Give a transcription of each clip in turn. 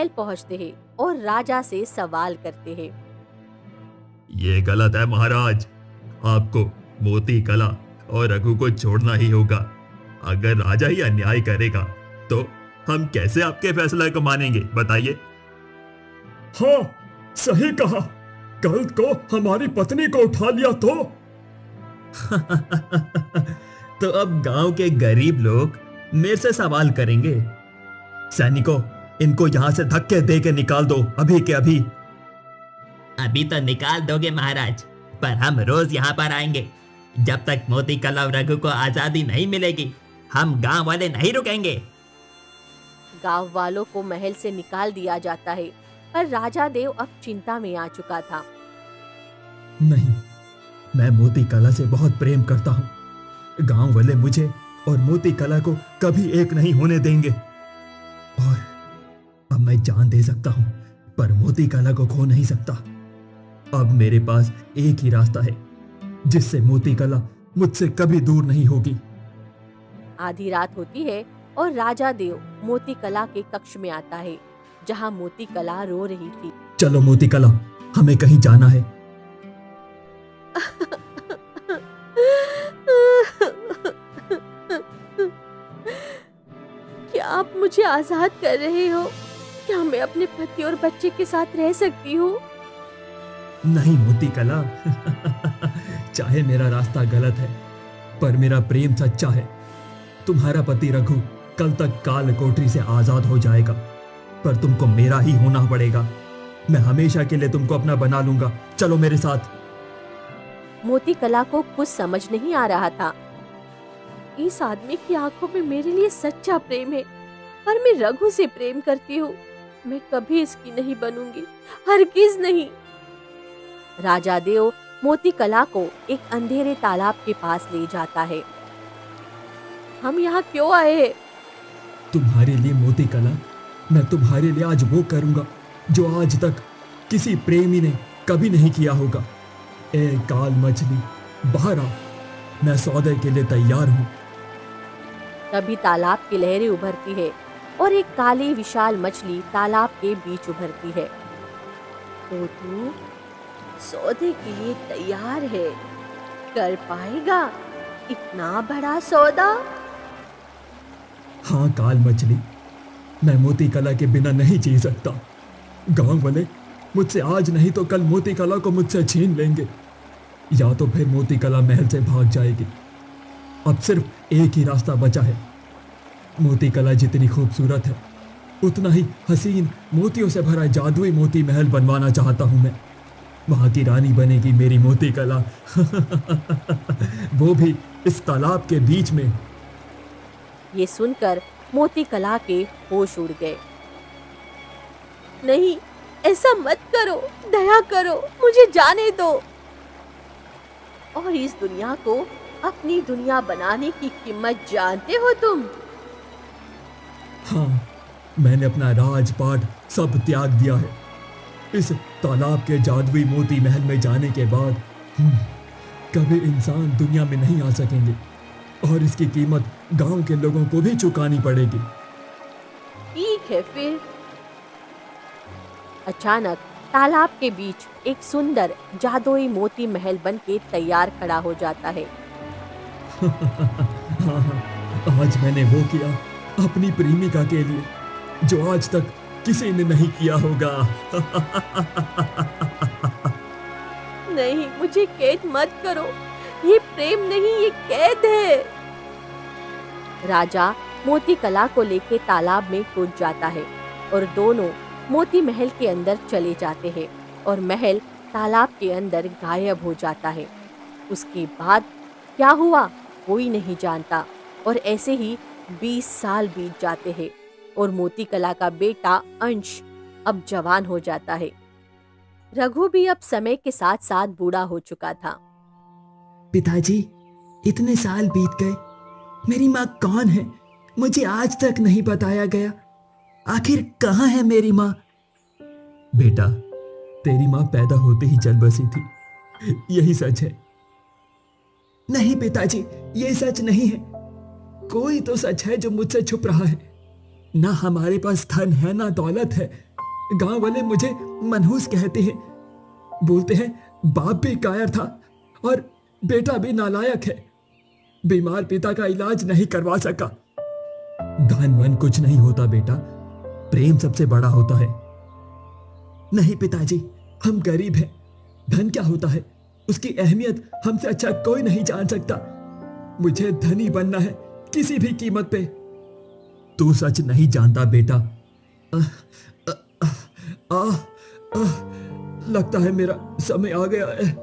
महल पहुंचते हैं और राजा से सवाल करते हैं। ये गलत है महाराज। आपको मोती कला और रघु को छोड़ना ही होगा। अगर राजा ही अन्याय करेगा तो हम कैसे आपके फैसला को मानेंगे, बताइए। हाँ, सही कहा। कल को हमारी पत्नी को उठा लिया तो तो अब गांव के गरीब लोग मेरे से सवाल करेंगे। सैनिकों, इनको यहां से धक्के दे के निकाल दो, अभी के अभी। अभी तो निकाल दोगे महाराज, पर हम रोज यहाँ पर आएंगे। जब तक मोती कला और रघु को आजादी नहीं मिलेगी, हम गांव वाले नहीं रुकेंगे। गांव वालों को महल से निकाल दिया जाता है, पर राजा देव अब चिंता में आ चुका था। नहीं, मैं मोती कला से बहुत प्रेम करता हूं। गांव वाले मुझे और मोती कला को कभी एक नहीं होने देंगे। और अब मैं जान दे सकता हूं, पर मोती कला को खो नहीं सकता। अब मेरे पास एक ही रास्ता है जिससे मोती कला मुझसे कभी दूर नहीं होगी। आधी रात होती है और राजा देव मोती कला के कक्ष में आता है, जहां मोती कला रो रही थी। चलो मोती कला, हमें कहीं जाना है। क्या आप मुझे आजाद कर रहे हो? क्या मैं अपने पति और बच्चे के साथ रह सकती हूँ? नहीं मोती कला, चाहे मेरा रास्ता गलत है, पर मेरा प्रेम सच्चा है। तुम्हारा पति रघु कल तक काल कोठरी से आजाद हो जाएगा, पर तुमको मेरा ही होना पड़ेगा। मैं हमेशा के लिए तुमको अपना बना लूंगा। चलो मेरे साथ। मोती कला को कुछ समझ नहीं आ रहा था। इस आदमी की आंखों में मेरे लिए सच्चा प्रेम है, पर मैं रघु से प्रेम करती हूँ। मैं कभी इसकी नहीं बनूंगी, हरगिज नहीं। राजा देव मोती कला को एक अंधेरे तालाब के पास ले जाता है। हम यहाँ क्यों आए हैं? तुम्हारे लिए मोती कला, मैं तुम्हारे लिए आज वो करूंगा जो आज तक किसी प्रेमी ने कभी नहीं किया होगा। ए काल मछली, बाहर आ, मैं सौदे के लिए तैयार हूँ। तभी तालाब की लहरें उभरती है और एक काली विशाल मछली तालाब के बीच उभरती है। तो तू सौदे के लिए तैयार है? कर पाएगा इतना बड़ा सौदा? हाँ काल मछली, मैं मोती कला के बिना नहीं जी सकता। गांव वाले मुझसे आज नहीं तो कल मोती कला को मुझसे छीन लेंगे, या तो फिर मोती कला महल से भाग जाएगी। अब सिर्फ एक ही रास्ता बचा है। मोती कला जितनी खूबसूरत है, उतना ही हसीन मोतियों से भरा जादुई मोती महल बनवाना चाहता हूं मैं। वहां की रानी बनेगी मेरी मोती कला। वो भी इस तालाब के बीच में। ये सुनकर मोती कला के होश उड़ गए। नहीं, ऐसा मत करो, दया करो, मुझे जाने दो। और इस दुनिया को अपनी दुनिया बनाने की कीमत जानते हो तुम? हाँ, मैंने अपना राजपाट सब त्याग दिया है। इस तालाब के जादुई मोती महल में जाने के बाद कभी इंसान दुनिया में नहीं आ सकेंगे, और इसकी कीमत गांव के लोगों को भी चुकानी पड़ेगी। ठीक है फिर। अचानक तालाब के बीच एक सुंदर जादुई मोती महल बनके तैयार खड़ा हो जाता है। हाँ, आज मैंने वो किया अपनी प्रेमिका के लिए जो आज तक किसी ने नहीं किया होगा। नहीं, मुझे कैद मत करो। ये प्रेम नहीं, ये कैद है। राजा मोती कला को लेके तालाब में कूद जाता है और दोनों मोती महल के अंदर चले जाते हैं और महल तालाब के अंदर गायब हो जाता है। उसके बाद क्या हुआ कोई नहीं जानता, और ऐसे ही 20 साल बीत जाते हैं और मोती कला का बेटा अंश अब जवान हो जाता है। रघु भी अब समय के साथ साथ बूढ़ा हो चुका था। पिताजी, इतने साल बीत गए, मेरी माँ कौन है? मुझे आज तक नहीं बताया गया। आखिर कहाँ है मेरी माँ? बेटा, तेरी माँ पैदा होते ही चल बसी थी, यही सच है। नहीं पिताजी, ये सच नहीं है। कोई तो सच है जो मुझसे छुप रहा है। ना हमारे पास धन है, ना दौलत है, गांव वाले मुझे मनहूस कहते हैं। बोलते हैं बाप भी कायर था और बेटा भी नालायक है। बीमार पिता का इलाज नहीं करवा सका। धन मन कुछ नहीं होता बेटा, प्रेम सबसे बड़ा होता है। नहीं पिताजी, हम गरीब हैं। धन क्या होता है उसकी अहमियत हमसे अच्छा कोई नहीं जान सकता। मुझे धनी बनना है किसी भी कीमत पे। तू सच नहीं जानता बेटा। लगता है मेरा समय आ गया है।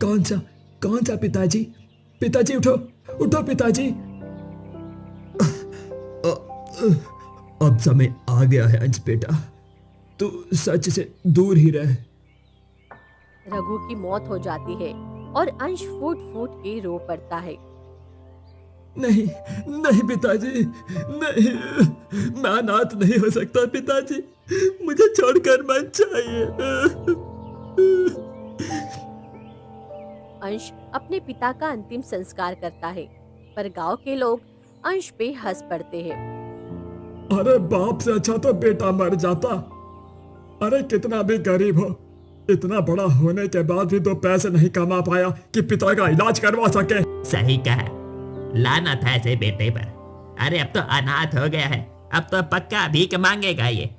कौन सा पिताजी? पिताजी उठो, उठो पिताजी। अब समय आ गया है अंश बेटा, तू सच से दूर ही रह। रघु की मौत हो जाती है और अंश फूट फूट के रो पड़ता है। नहीं नहीं पिताजी, नहीं, मैं अनाथ नहीं हो सकता पिताजी, मुझे छोड़कर मत जाइए। अंश अपने पिता का अंतिम संस्कार करता है, पर गांव के लोग अंश पे हंस पड़ते हैं। अरे बाप से अच्छा तो बेटा मर जाता। अरे कितना भी गरीब हो, इतना बड़ा होने के बाद भी तो पैसे नहीं कमा पाया कि पिता का इलाज करवा सके। सही कहा, लानत है ऐसे बेटे पर। अरे अब तो अनाथ हो गया है, अब तो पक्का भीख मांगेगा ये।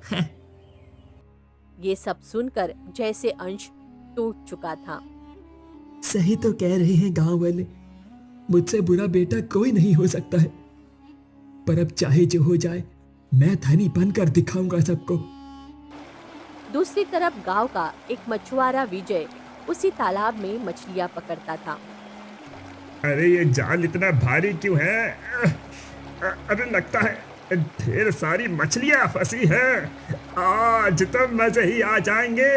ये सब सुनकर जैसे अंश टूट चुका था। सही तो कह रहे हैं गांव वाले, मुझसे बुरा बेटा कोई नहीं हो सकता है। पर अब चाहे जो हो जाए, मैं धनी बनकर दिखाऊंगा सबको। दूसरी तरफ गांव का एक मछुआरा विजय उसी तालाब में मछलियां पकड़ता था। अरे ये जाल इतना भारी क्यों है? अरे लगता है ढेर सारी मछलियां फंसी हैं। आज तो मजे ही आ जाएंगे।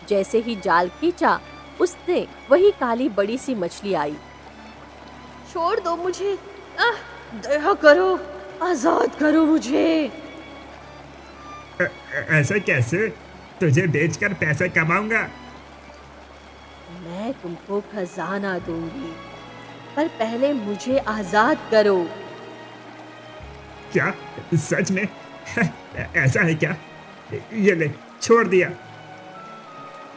जैसे ही जाल खींचा, उसने वही काली बड़ी सी मछली आई। छोड़ दो मुझे, दया करो, आजाद करो मुझे। ऐसे कैसे? तुझे बेचकर पैसे कमाऊंगा। मैं तुमको खजाना दूंगी, पर पहले मुझे आजाद करो। क्या सच में? ऐसा है क्या? ये ले, छोड़ दिया।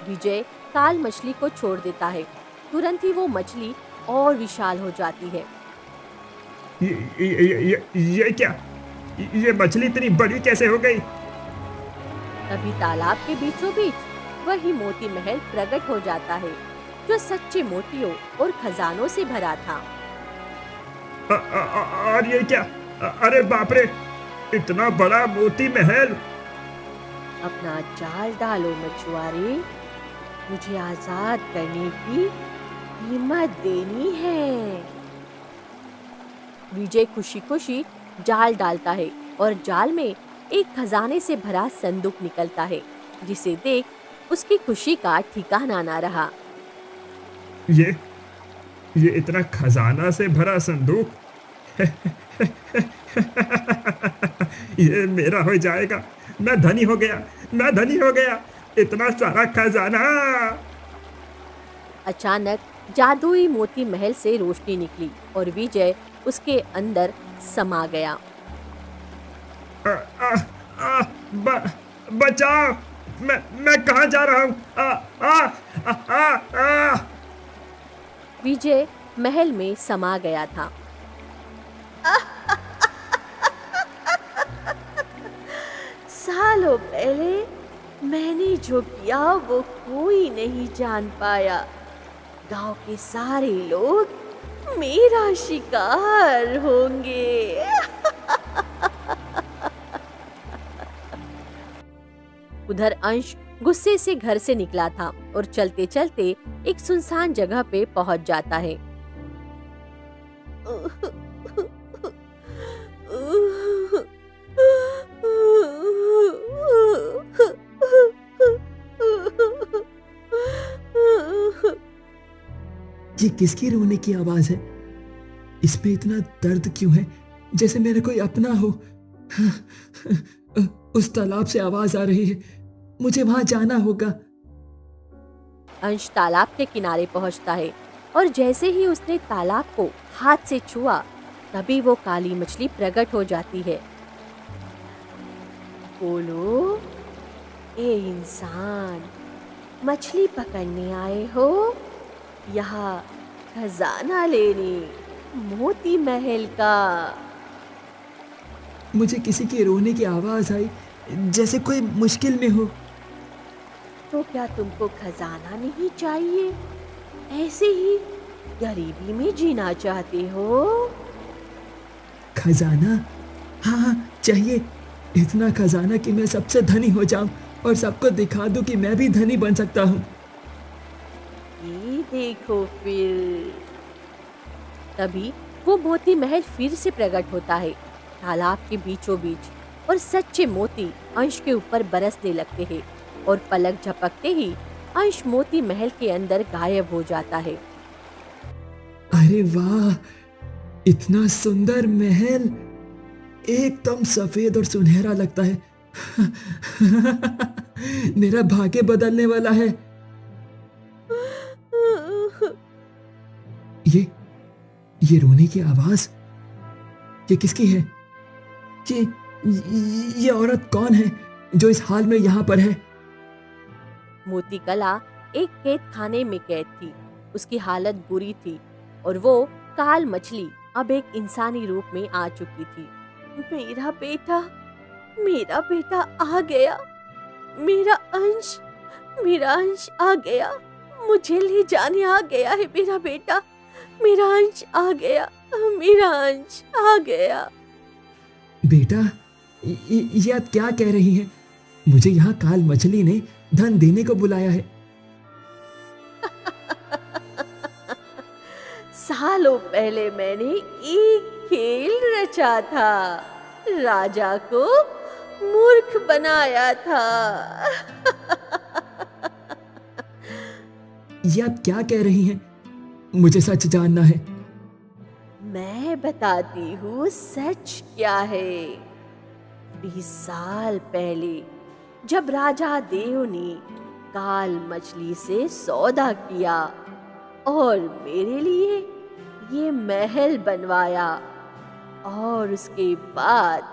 विजय काल मछली को छोड़ देता है। तुरंत ही वो मछली और विशाल हो जाती है। ये क्या? ये मछली इतनी बड़ी कैसे हो गई? तभी तालाब के बीचों बीच वही मोती महल प्रकट हो जाता है, जो सच्चे मोतियों और खजानों से भरा था। और ये क्या? अरे बाप रे, इतना बड़ा मोती महल! अपना जाल डालो मछुआरे, मुझे आजाद करने की हिम्मत देनी है। विजय खुशी खुशी जाल डालता है और जाल में एक खजाने से भरा संदूक निकलता है, जिसे देख उसकी खुशी का ठिकाना ना रहा। ये इतना खजाना से भरा संदूक ये मेरा हो जाएगा। मैं धनी हो गया, मैं धनी हो गया। इतना सारा खजाना! अचानक जादुई मोती महल से रोशनी निकली और विजय उसके अंदर समा गया। बचाओ! मैं कहाँ जा रहा हूँ? विजय महल में समा गया था। सालों पहले मैंने जो किया वो कोई नहीं जान पाया। गांव के सारे लोग मेरा शिकार होंगे। उधर अंश गुस्से से घर से निकला था और चलते चलते एक सुनसान जगह पे पहुंच जाता है। ये किसकी रोने की आवाज है? इस पे इतना दर्द क्यों है, जैसे मेरा कोई अपना हो। उस तालाब से आवाज आ रही है, मुझे वहां जाना होगा। अंश तालाब के किनारे पहुंचता है और जैसे ही उसने तालाब को हाथ से छुआ, तभी वो काली मछली प्रकट हो जाती है। बोलो, ए इंसान, मछली पकड़ने आए हो यहाँ खजाना लेने मोती महल का? मुझे किसी के रोने की आवाज आई, जैसे कोई मुश्किल में हो। तो क्या तुमको खजाना नहीं चाहिए? ऐसे ही गरीबी में जीना चाहते हो? खजाना? हाँ हाँ, चाहिए। इतना खजाना कि मैं सबसे धनी हो जाऊं और सबको दिखा दूं कि मैं भी धनी बन सकता हूँ। ये देखो फिर। तभी वो मोती महल फिर से प्रकट होता है तालाब के बीचों बीच, और सच्चे मोती अंश के ऊपर बरसने लगते हैं और पलक झपकते ही अंश मोती महल के अंदर गायब हो जाता है। अरे वाह, इतना सुंदर महल, एकदम सफेद और सुनहरा लगता है। मेरा भाग्य बदलने वाला है। ये रोने की आवाज, ये किसकी है? ये औरत कौन है जो इस हाल में यहाँ पर है? मोती कला एक कैद खाने में कैद थी। उसकी हालत बुरी थी और वो काल मछली अब एक इंसानी रूप में आ चुकी थी। मेरा बेटा आ गया, मेरा अंश आ गया, मुझे ले जाने आ गया है मेरा बेटा, मेरा अंश आ गया, मेरा अंश आ गया। बेटा, ये आप क्या कह रही हैं? मुझे यहाँ काल मछली ने धन देने को बुलाया है। सालों पहले मैंने एक खेल रचा था, राजा को मूर्ख बनाया था। ये आप क्या कह रही हैं? मुझे सच जानना है। मैं बताती हूँ सच क्या है। 20 साल पहले जब राजा देव ने काल मछली से सौदा किया और मेरे लिए ये महल बनवाया, और उसके बाद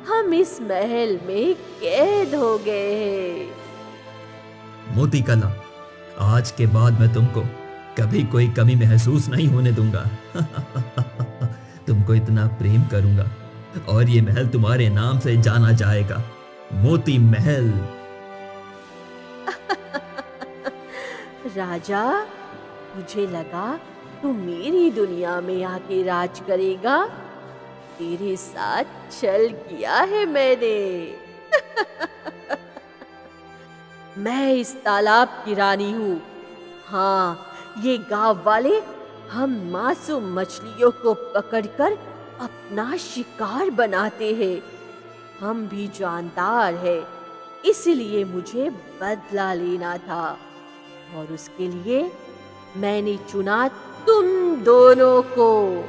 हम इस महल में कैद हो गए हैं। मोती कला, आज के बाद मैं तुमको कभी कोई कमी महसूस नहीं होने दूंगा। तुमको इतना प्रेम करूंगा और ये महल तुम्हारे नाम से जाना जाएगा, मोती महल। राजा, मुझे लगा तू मेरी दुनिया में आके राज करेगा। तेरे साथ छल किया है मैंने। मैं इस तालाब की रानी हूँ। हाँ, ये गांव वाले हम मासूम मछलियों को पकड़कर अपना शिकार बनाते हैं। हम भी जानदार है, इसलिए मुझे बदला लेना था, और उसके लिए मैंने चुना तुम दोनों को।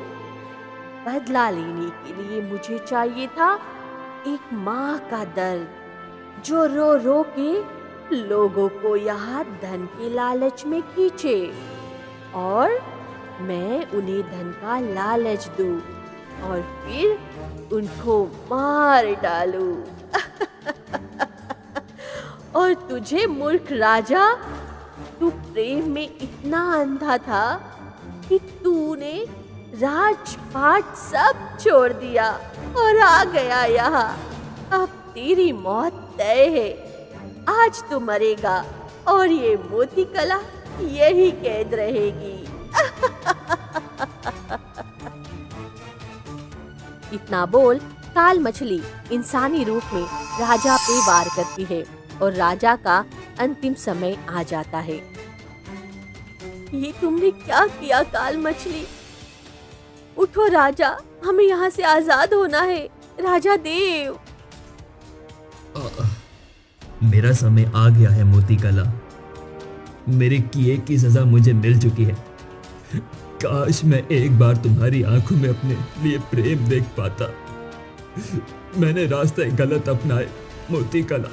बदला लेने के लिए मुझे चाहिए था एक माँ का दर्द, जो रो रो के लोगों को यहाँ धन के लालच में खींचे, और मैं उन्हें धन का लालच दूं और फिर उनको मार डालूं। और तुझे मूर्ख राजा, तू प्रेम में इतना अंधा था कि तूने राजपाट सब छोड़ दिया और आ गया यहाँ। अब तेरी मौत तय है। आज तू मरेगा और ये मोती कला यही कैद रहेगी। इतना बोल काल मछली इंसानी रूप में राजा पे वार करती है और राजा का अंतिम समय आ जाता है। ये तुमने क्या किया काल मछली? उठो राजा, हमें यहाँ से आजाद होना है। राजा देव, मेरा समय आ गया है मोती कला। मेरे किए की सजा मुझे मिल चुकी है। काश मैं एक बार तुम्हारी आंखों में अपने लिए प्रेम देख पाता। मैंने रास्ते गलत अपनाए मोती कला,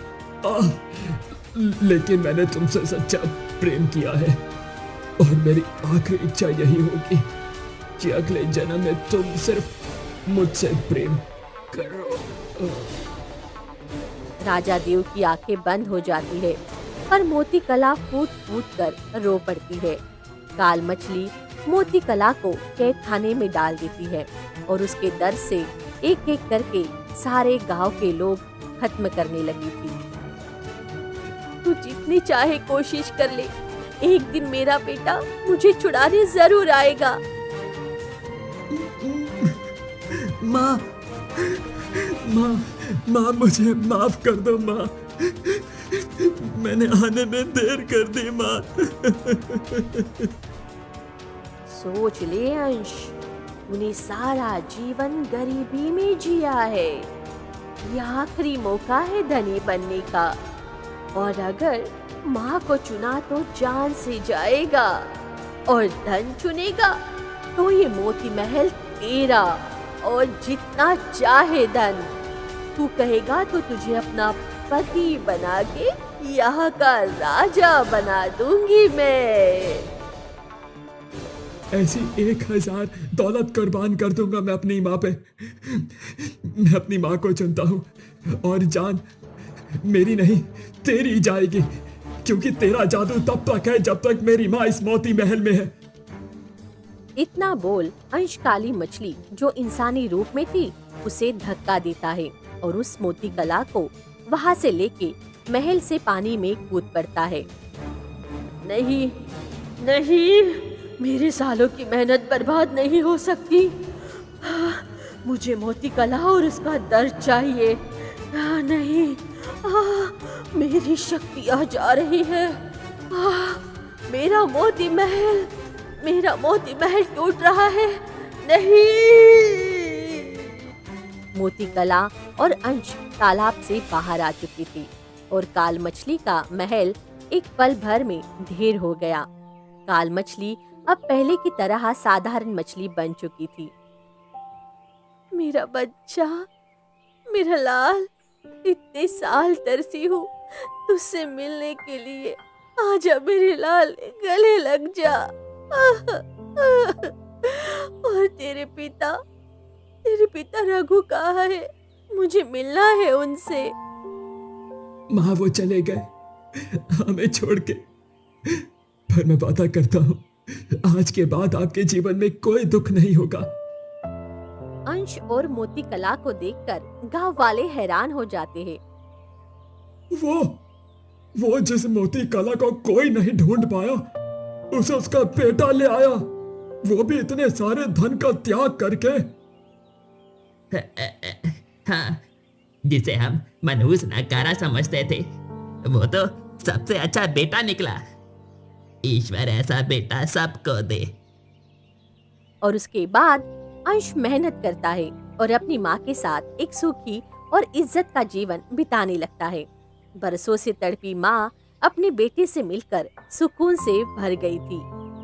लेकिन मैंने तुमसे सच्चा प्रेम किया है, और मेरी आखिरी इच्छा यही होगी कि अगले जन्म में तुम सिर्फ मुझसे प्रेम करो। राजा देव की आंखें बंद हो जाती है, पर मोती कला फूट फूट कर रो पड़ती है। काल मछली मोती कला को कैद खाने में डाल देती है और उसके दर्द से एक एक करके सारे गांव के लोग खत्म करने लगी थी। तू जितनी चाहे कोशिश कर ले, एक दिन मेरा बेटा मुझे छुड़ाने जरूर आएगा। माँ, माँ, माँ मुझे माफ कर दो माँ। मैंने आने में देर कर दी माँ। सोच ले अंश, तूने सारा जीवन गरीबी में जिया है। यह आखिरी मौका है धनी बनने का, और अगर माँ को चुना तो जान से जाएगा, और धन चुनेगा तो ये मोती महल तेरा, और जितना चाहे धन तू कहेगा तो तुझे अपना पति बना के यहाँ का राजा बना दूंगी मैं। ऐसी 1000 दौलत कुर्बान कर दूंगा मैं अपनी माँ पे। मैं अपनी माँ को चुनता हूँ, और जान मेरी नहीं तेरी जाएगी, क्योंकि तेरा जादू तब तक है जब तक मेरी माँ इस मोती महल में है। इतना बोल अंश काली मछली जो इंसानी रूप में थी उसे धक्का देता है और उस मोती कला को वहां से लेके महल से पानी में कूद पड़ता है। नहीं नहीं, मेरे सालों की मेहनत बर्बाद नहीं हो सकती। मुझे मोती कला और उसका दर्द चाहिए। नहीं, मेरी शक्तियाँ जा रही है। मेरा मोती महल टूट रहा है। नहीं। मोती कला और अंश तालाब से बाहर आ चुकी थी और काल मछली का महल एक पल भर में ढेर हो गया। काल मछली अब पहले की तरह साधारण मछली बन चुकी थी। मेरा बच्चा, मेरा लाल, इतने साल तरसी हूँ तुझसे मिलने के लिए। आजा मेरे लाल, गले लग जा। और तेरे पिता रघु कहाँ है? मुझे मिलना है उनसे। माँ वो चले गए हमें छोड़ के, पर मैं वादा करता हूँ आज के बाद आपके जीवन में कोई दुख नहीं होगा। अंश और मोती कला को देखकर गांव वाले हैरान हो जाते हैं। वो जिस मोती कला को कोई नहीं ढूंढ पाया, उसे उसका बेटा ले आया, वो भी इतने सारे धन का त्याग करके। हाँ, जिसे हम मनहूस नकारा समझते थे, वो तो सबसे अच्छा बेटा निकला। ईश्वर ऐसा बेटा सबको दे। और उसके बाद अंश मेहनत करता है और अपनी माँ के साथ एक सुखी और इज्जत का जीवन बिताने लगता है। बरसों से तड़पी माँ अपने बेटे से मिलकर सुकून से भर गई थी।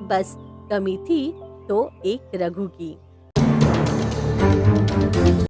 बस कमी थी तो एक रघु की।